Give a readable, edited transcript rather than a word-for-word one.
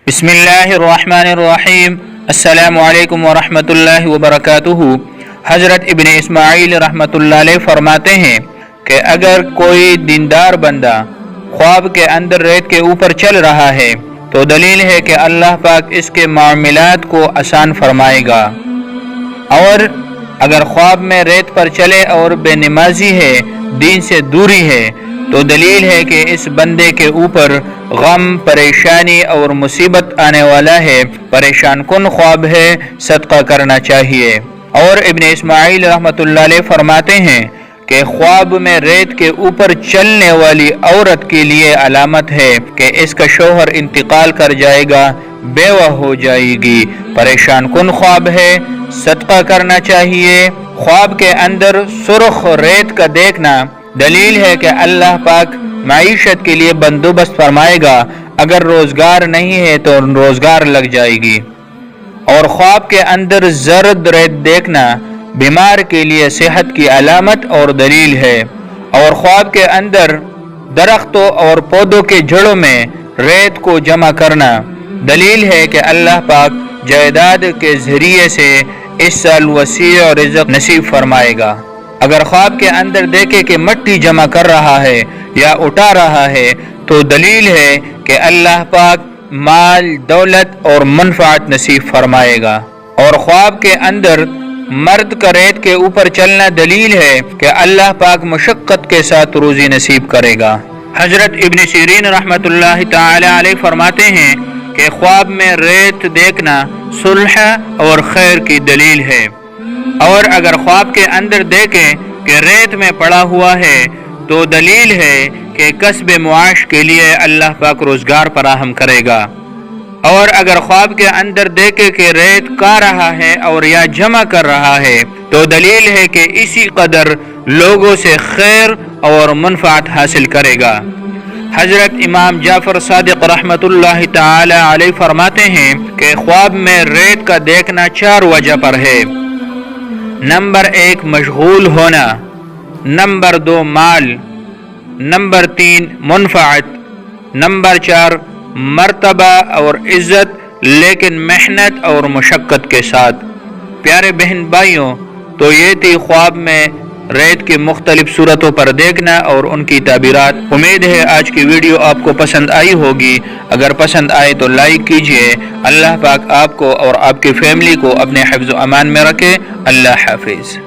بسم اللہ الرحمن الرحیم۔ السلام علیکم ورحمۃ اللہ وبرکاتہ۔ حضرت ابن اسماعیل رحمۃ اللہ علیہ فرماتے ہیں کہ اگر کوئی دیندار بندہ خواب کے اندر ریت کے اوپر چل رہا ہے تو دلیل ہے کہ اللہ پاک اس کے معاملات کو آسان فرمائے گا، اور اگر خواب میں ریت پر چلے اور بے نمازی ہے، دین سے دوری ہے، تو دلیل ہے کہ اس بندے کے اوپر غم، پریشانی اور مصیبت آنے والا ہے، پریشان کن خواب ہے، صدقہ کرنا چاہیے۔ اور ابن اسماعیل رحمۃ اللہ علیہ فرماتے ہیں کہ خواب میں ریت کے اوپر چلنے والی عورت کے لیے علامت ہے کہ اس کا شوہر انتقال کر جائے گا، بیوہ ہو جائے گی، پریشان کن خواب ہے، صدقہ کرنا چاہیے۔ خواب کے اندر سرخ ریت کا دیکھنا دلیل ہے کہ اللہ پاک معیشت کے لیے بندوبست فرمائے گا، اگر روزگار نہیں ہے تو روزگار لگ جائے گی۔ اور خواب کے اندر زرد ریت دیکھنا بیمار کے لیے صحت کی علامت اور دلیل ہے۔ اور خواب کے اندر درختوں اور پودوں کے جڑوں میں ریت کو جمع کرنا دلیل ہے کہ اللہ پاک جائیداد کے ذریعے سے اس سال وسیع اور رزق نصیب فرمائے گا۔ اگر خواب کے اندر دیکھے کہ مٹی جمع کر رہا ہے یا اٹھا رہا ہے تو دلیل ہے کہ اللہ پاک مال، دولت اور منفعت نصیب فرمائے گا۔ اور خواب کے اندر مرد کا ریت کے اوپر چلنا دلیل ہے کہ اللہ پاک مشقت کے ساتھ روزی نصیب کرے گا۔ حضرت ابن سیرین رحمۃ اللہ تعالی علیہ فرماتے ہیں کہ خواب میں ریت دیکھنا صلح اور خیر کی دلیل ہے، اور اگر خواب کے اندر دیکھیں کہ ریت میں پڑا ہوا ہے تو دلیل ہے کہ کسب معاش کے لیے اللہ پاک روزگار فراہم کرے گا۔ اور اگر خواب کے اندر دیکھے کہ ریت کا رہا ہے اور یا جمع کر رہا ہے تو دلیل ہے کہ اسی قدر لوگوں سے خیر اور منفعت حاصل کرے گا۔ حضرت امام جعفر صادق رحمۃ اللہ تعالی علیہ فرماتے ہیں کہ خواب میں ریت کا دیکھنا 4 وجہ پر ہے۔ نمبر 1 مشغول ہونا، نمبر 2 مال، نمبر 3 منفعت، نمبر 4 مرتبہ اور عزت لیکن محنت اور مشقت کے ساتھ۔ پیارے بہن بھائیوں، تو یہ تھی خواب میں ریت کی مختلف صورتوں پر دیکھنا اور ان کی تعبیرات۔ امید ہے آج کی ویڈیو آپ کو پسند آئی ہوگی۔ اگر پسند آئے تو لائک کیجئے۔ اللہ پاک آپ کو اور آپ کی فیملی کو اپنے حفظ و امان میں رکھے۔ اللہ حافظ۔